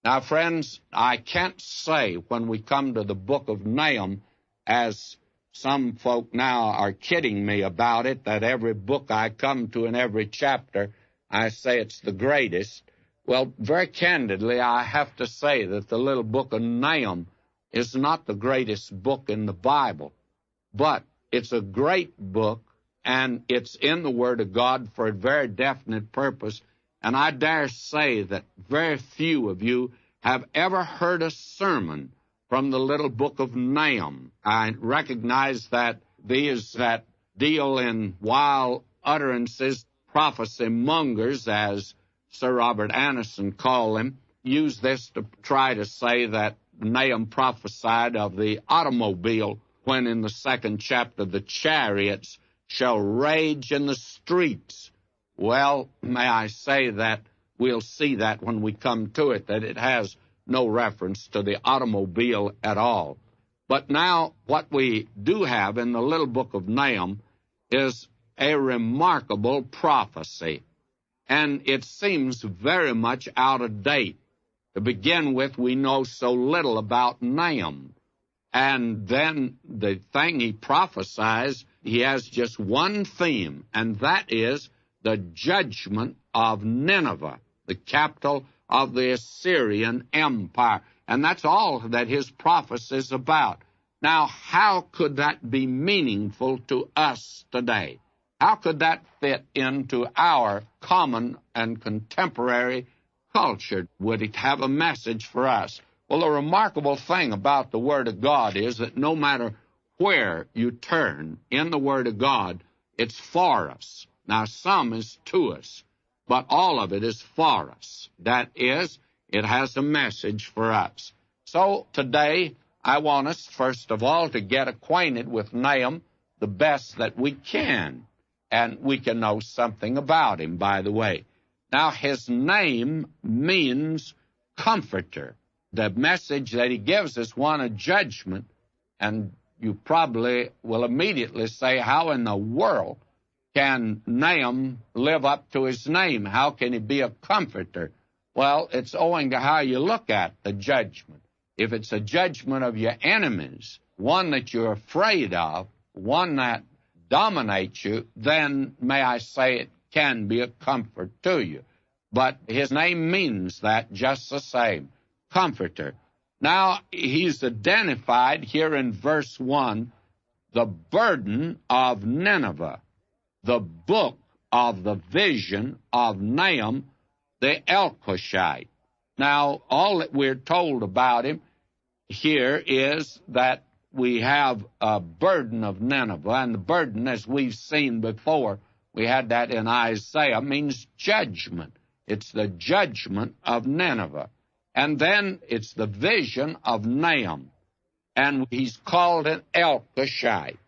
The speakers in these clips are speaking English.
Now, friends, I can't say when we come to the book of Nahum, as some folk now are kidding me about it, that every book I come to in every chapter, I say it's the greatest. Well, very candidly, I have to say that the little book of Nahum is not the greatest book in the Bible, but it's a great book, and it's in the Word of God for a very definite purpose. And I dare say that very few of you have ever heard a sermon from the little book of Nahum. I recognize that these that deal in wild utterances, prophecy mongers, as Sir Robert Anderson called them, use this to try to say that Nahum prophesied of the automobile when in the 2nd chapter the chariots shall rage in the streets. Well, may I say that we'll see that when we come to it, that it has no reference to the automobile at all. But now what we do have in the little book of Nahum is a remarkable prophecy, and it seems very much out of date. To begin with, we know so little about Nahum. And then the thing he prophesies, he has just one theme, and that is the judgment of Nineveh, the capital of the Assyrian Empire. And that's all that his prophecy is about. Now, how could that be meaningful to us today? How could that fit into our common and contemporary culture? Would it have a message for us? Well, the remarkable thing about the Word of God is that no matter where you turn in the Word of God, it's for us. Now, some is to us, but all of it is for us. That is, it has a message for us. So today, I want us, first of all, to get acquainted with Nahum the best that we can. And we can know something about him, by the way. Now, his name means comforter. The message that he gives is one of judgment, and you probably will immediately say, how in the world can Nahum live up to his name? How can he be a comforter? Well, it's owing to how you look at the judgment. If it's a judgment of your enemies, one that you're afraid of, one that dominates you, then may I say it can be a comfort to you. But his name means that just the same, comforter. Now, he's identified here in verse 1, the burden of Nineveh, the book of the vision of Nahum the Elkoshite. Now, all that we're told about him here is that we have a burden of Nineveh, and the burden, as we've seen before, we had that in Isaiah, means judgment. It's the judgment of Nineveh. And then it's the vision of Nahum, and he's called an Elkoshite.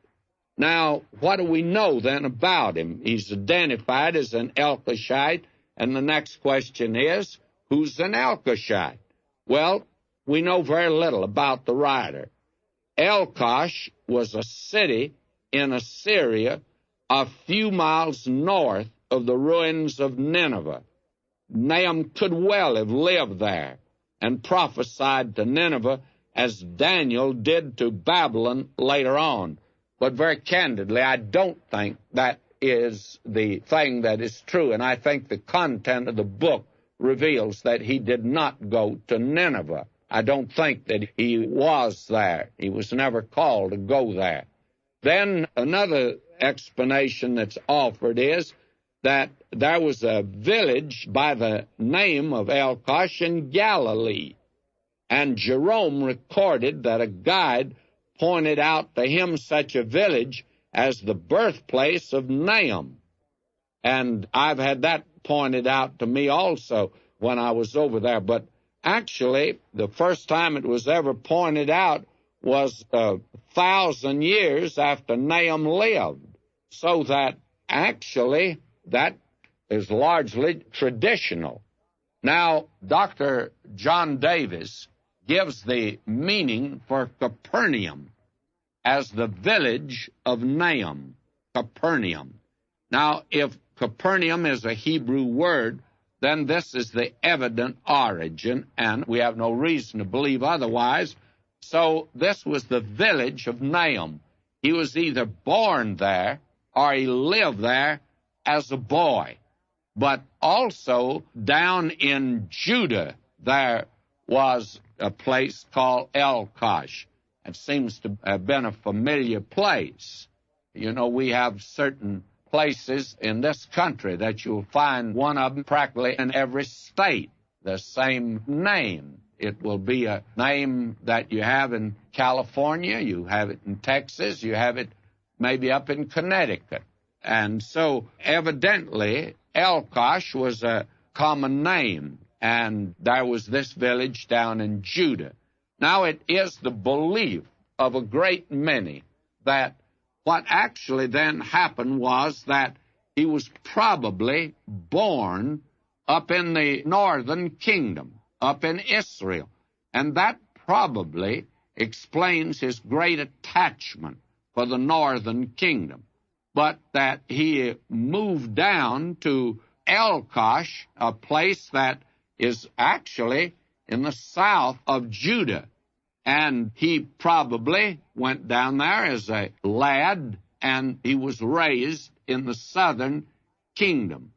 Now, what do we know then about him? He's identified as an Elkoshite, and the next question is, who's an Elkoshite? Well, we know very little about the writer. Elkosh was a city in Assyria a few miles north of the ruins of Nineveh. Nahum could well have lived there and prophesied to Nineveh as Daniel did to Babylon later on. But very candidly, I don't think that is the thing that is true, and I think the content of the book reveals that he did not go to Nineveh. I don't think that he was there. He was never called to go there. Then another explanation that's offered is that there was a village by the name of Elkosh in Galilee, and Jerome recorded that a guide pointed out to him such a village as the birthplace of Nahum. And I've had that pointed out to me also when I was over there, but actually, the first time it was ever pointed out was 1,000 years after Nahum lived, so that actually that is largely traditional. Now, Dr. John Davis gives the meaning for Capernaum as the village of Nahum, Capernaum. Now, if Capernaum is a Hebrew word, then this is the evident origin, and we have no reason to believe otherwise. So this was the village of Nahum. He was either born there or he lived there as a boy. But also down in Judah, there was a place called Elkosh. It seems to have been a familiar place. You know, we have certain places in this country that you'll find one of them practically in every state, the same name. It will be a name that you have in California, you have it in Texas, you have it maybe up in Connecticut. And so evidently Elkosh was a common name, and there was this village down in Judah. Now it is the belief of a great many that what actually then happened was that he was probably born up in the northern kingdom, up in Israel. And that probably explains his great attachment for the northern kingdom. But that he moved down to Elkosh, a place that is actually in the south of Judah. And he probably went down there as a lad, and he was raised in the southern kingdom.